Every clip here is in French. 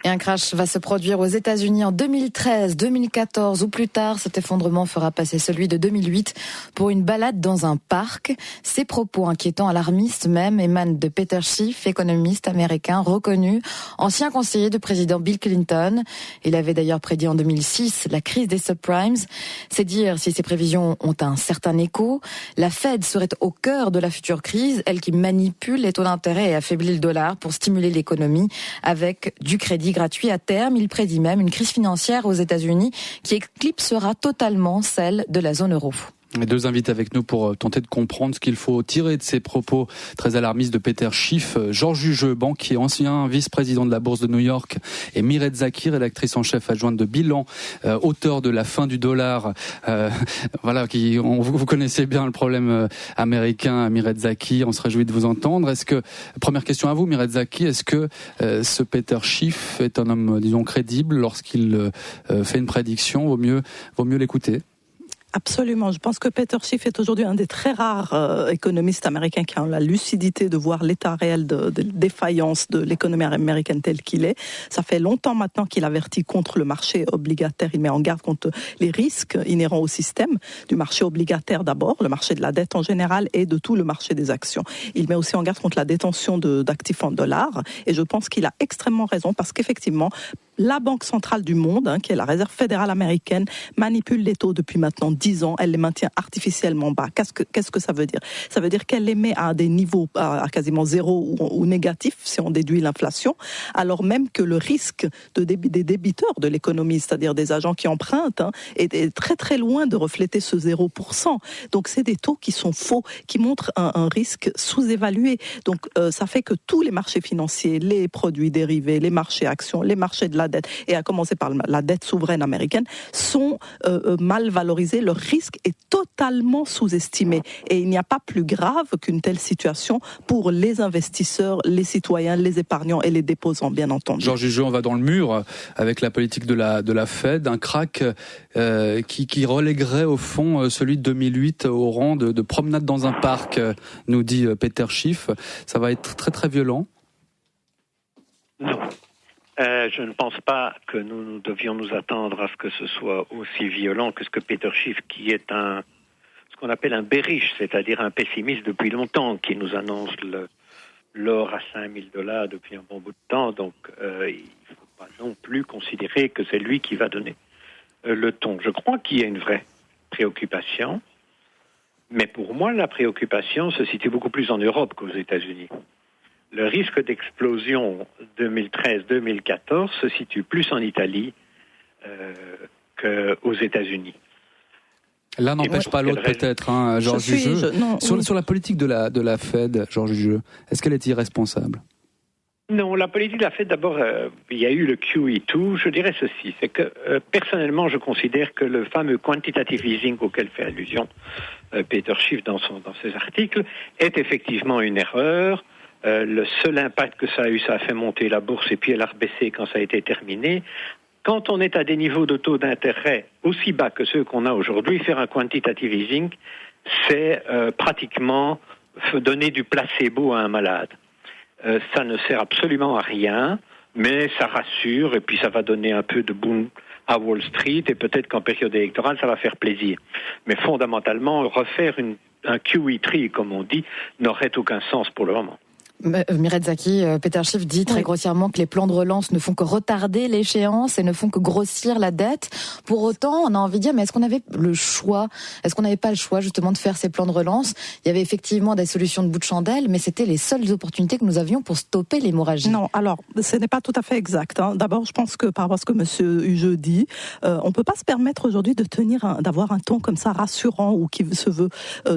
Et un crash va se produire aux États-Unis en 2013, 2014 ou plus tard. Cet effondrement fera passer celui de 2008 pour une balade dans un parc. Ces propos inquiétants, alarmistes même, émanent de Peter Schiff, économiste américain reconnu, ancien conseiller du président Bill Clinton. Il avait d'ailleurs prédit en 2006 la crise des subprimes. C'est dire si ces prévisions ont un certain écho. La Fed serait au cœur de la future crise, elle qui manipule les taux d'intérêt et affaiblit le dollar pour stimuler l'économie avec du crédit gratuit à terme. Il prédit même une crise financière aux États-Unis qui éclipsera totalement celle de la zone euro. Les deux invités avec nous pour tenter de comprendre ce qu'il faut tirer de ces propos très alarmistes de Peter Schiff. Georges Jugeux, banquier, ancien vice-président de la Bourse de New York, et Mireille Zaki, rédactrice en chef adjointe de Bilan, auteur de La fin du dollar. Voilà, vous connaissez bien le problème américain, Mireille Zaki. On se réjouit de vous entendre. Première question à vous, Mireille Zaki, est-ce que ce Peter Schiff est un homme, disons, crédible lorsqu'il fait une prédiction? Vaut mieux l'écouter? Absolument. Je pense que Peter Schiff est aujourd'hui un des très rares économistes américains qui ont la lucidité de voir l'état réel de défaillance de l'économie américaine telle qu'il est. Ça fait longtemps maintenant qu'il avertit contre le marché obligataire. Il met en garde contre les risques inhérents au système du marché obligataire d'abord, le marché de la dette en général et de tout le marché des actions. Il met aussi en garde contre la détention d'actifs en dollars. Et je pense qu'il a extrêmement raison parce qu'effectivement, la Banque centrale du monde, qui est la Réserve fédérale américaine, manipule les taux depuis maintenant 10 ans. Elle les maintient artificiellement bas. Qu'est-ce que ça veut dire? Ça veut dire qu'elle les met à des niveaux à quasiment zéro ou négatifs, si on déduit l'inflation, alors même que le risque des débiteurs de l'économie, c'est-à-dire des agents qui empruntent, est très très loin de refléter ce 0%. Donc c'est des taux qui sont faux, qui montrent un risque sous-évalué. Donc ça fait que tous les marchés financiers, les produits dérivés, les marchés actions, les marchés de la dette, et à commencer par la dette souveraine américaine, sont mal valorisés. Leur risque est totalement sous-estimé. Et il n'y a pas plus grave qu'une telle situation pour les investisseurs, les citoyens, les épargnants et les déposants, bien entendu. Georges Jugeux, on va dans le mur avec la politique de la Fed, un crack qui relèguerait au fond celui de 2008 au rang de promenade dans un parc, nous dit Peter Schiff. Ça va être très très violent? Non. Je ne pense pas que nous devions nous attendre à ce que ce soit aussi violent que ce que Peter Schiff, qui est ce qu'on appelle un bearish, c'est-à-dire un pessimiste depuis longtemps, qui nous annonce l'or à $5,000 depuis un bon bout de temps. Donc, il ne faut pas non plus considérer que c'est lui qui va donner le ton. Je crois qu'il y a une vraie préoccupation, mais pour moi, la préoccupation se situe beaucoup plus en Europe qu'aux États-Unis. Le risque d'explosion 2013-2014 se situe plus en Italie qu'aux États-Unis. L'un n'empêche pas l'autre peut-être, Georges Jugeux. Sur la politique de la Fed, Georges Jugeux, est-ce qu'elle est irresponsable? Non, la politique de la Fed, d'abord, il y a eu le QE2. Je dirais ceci, c'est que personnellement, je considère que le fameux quantitative easing auquel fait allusion Peter Schiff dans ses articles est effectivement une erreur. Le seul impact que ça a eu, ça a fait monter la bourse et puis elle a rebaissé quand ça a été terminé. Quand on est à des niveaux de taux d'intérêt aussi bas que ceux qu'on a aujourd'hui, faire un quantitative easing, c'est pratiquement donner du placebo à un malade. Ça ne sert absolument à rien, mais ça rassure et puis ça va donner un peu de boom à Wall Street et peut-être qu'en période électorale, ça va faire plaisir. Mais fondamentalement, refaire un QE3, comme on dit, n'aurait aucun sens pour le moment. Mireille Zaki, Peter Schiff dit très grossièrement que les plans de relance ne font que retarder l'échéance et ne font que grossir la dette. Pour autant, on a envie de dire, mais est-ce qu'on avait le choix? Est-ce qu'on n'avait pas le choix justement de faire ces plans de relance? Il y avait effectivement des solutions de bout de chandelle, mais c'était les seules opportunités que nous avions pour stopper l'hémorragie. Non, alors, ce n'est pas tout à fait exact. D'abord, je pense que par rapport à ce que M. Jugeux dit, on ne peut pas se permettre aujourd'hui d'avoir un ton comme ça rassurant ou qui se veut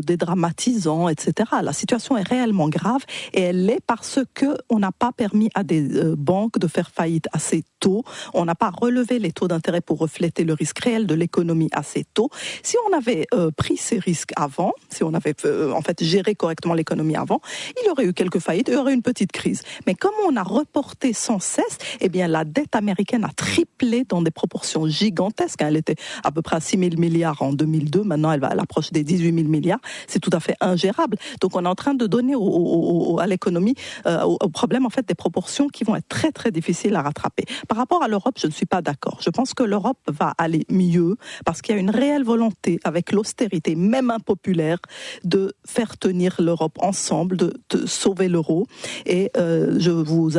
dédramatisant, etc. La situation est réellement grave et elle est parce qu'on n'a pas permis à des banques de faire faillite assez tôt. On n'a pas relevé les taux d'intérêt pour refléter le risque réel de l'économie assez tôt. Si on avait pris ces risques avant, si on avait en fait géré correctement l'économie avant, il y aurait eu quelques faillites, il y aurait eu une petite crise. Mais comme on a reporté sans cesse, eh bien la dette américaine a triplé dans des proportions gigantesques. Elle était à peu près à 6 000 milliards en 2002. Maintenant, elle approche des 18 000 milliards. C'est tout à fait ingérable. Donc on est en train de donner à l'économie l'économie, au problème en fait des proportions qui vont être très très difficiles à rattraper. Par rapport à l'Europe, je ne suis pas d'accord. Je pense que l'Europe va aller mieux parce qu'il y a une réelle volonté, avec l'austérité, même impopulaire, de faire tenir l'Europe ensemble, de sauver l'euro. Et je vous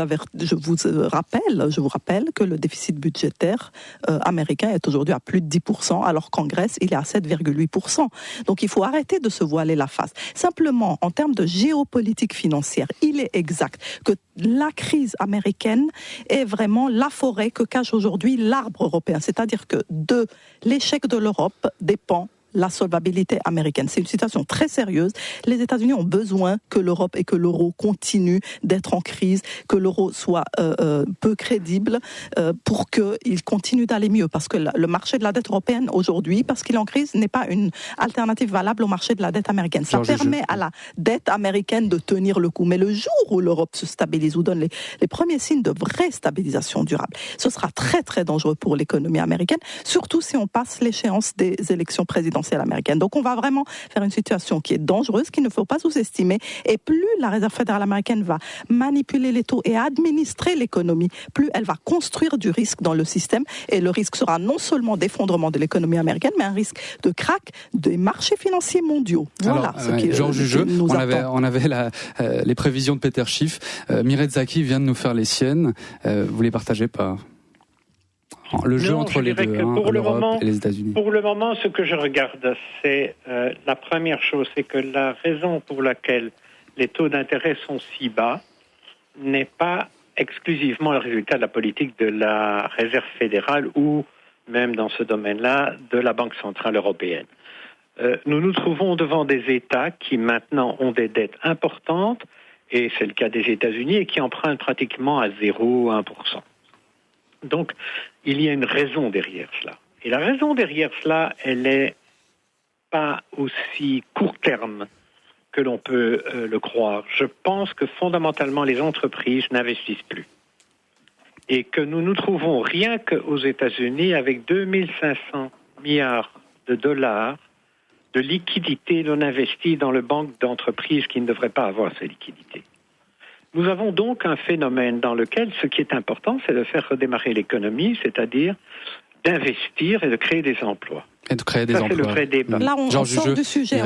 rappelle que le déficit budgétaire américain est aujourd'hui à plus de 10%, alors qu'en Grèce, il est à 7,8%. Donc il faut arrêter de se voiler la face. Simplement, en termes de géopolitique financière, il est exact que la crise américaine est vraiment la forêt que cache aujourd'hui l'arbre européen. C'est-à-dire que de l'échec de l'Europe dépend la solvabilité américaine. C'est une situation très sérieuse. Les États-Unis ont besoin que l'Europe et que l'euro continuent d'être en crise, que l'euro soit peu crédible pour qu'il continue d'aller mieux. Parce que le marché de la dette européenne aujourd'hui, parce qu'il est en crise, n'est pas une alternative valable au marché de la dette américaine. Ça permet à la dette américaine de tenir le coup. Mais le jour où l'Europe se stabilise, ou donne les premiers signes de vraie stabilisation durable, ce sera très très dangereux pour l'économie américaine, surtout si on passe l'échéance des élections présidentielles américaine. Donc on va vraiment faire une situation qui est dangereuse, qu'il ne faut pas sous-estimer. Et plus la Réserve fédérale américaine va manipuler les taux et administrer l'économie, plus elle va construire du risque dans le système. Et le risque sera non seulement d'effondrement de l'économie américaine, mais un risque de krach des marchés financiers mondiaux. Voilà. Georges Jugeux, on avait les prévisions de Peter Schiff. Mireille Zaki vient de nous faire les siennes. Vous les partagez pas? Le jeu entre les deux, l'Europe et les États-Unis. Pour le moment, ce que je regarde, c'est la première chose, c'est que la raison pour laquelle les taux d'intérêt sont si bas n'est pas exclusivement le résultat de la politique de la Réserve fédérale ou même dans ce domaine-là de la Banque centrale européenne. Nous nous trouvons devant des États qui maintenant ont des dettes importantes, et c'est le cas des États-Unis, et qui empruntent pratiquement à 0 à 1%. Donc, il y a une raison derrière cela. Et la raison derrière cela, elle n'est pas aussi court terme que l'on peut le croire. Je pense que fondamentalement, les entreprises n'investissent plus. Et que nous nous trouvons rien qu'aux États-Unis avec 2500 milliards de dollars de liquidités non investies dans le banque d'entreprises qui ne devraient pas avoir ces liquidités. Nous avons donc un phénomène dans lequel ce qui est important, c'est de faire redémarrer l'économie, c'est-à-dire d'investir et de créer des emplois. Et de créer des emplois. C'est le vrai débat. Là, on sort du sujet.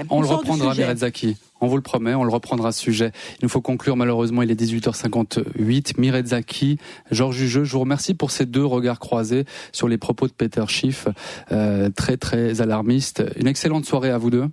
On le reprendra, Mireille Zaki. On vous le promet, on le reprendra ce sujet. Il nous faut conclure, malheureusement, il est 18h58. Mireille Zaki, Georges Jugeux, je vous remercie pour ces deux regards croisés sur les propos de Peter Schiff, très très alarmistes. Une excellente soirée à vous deux.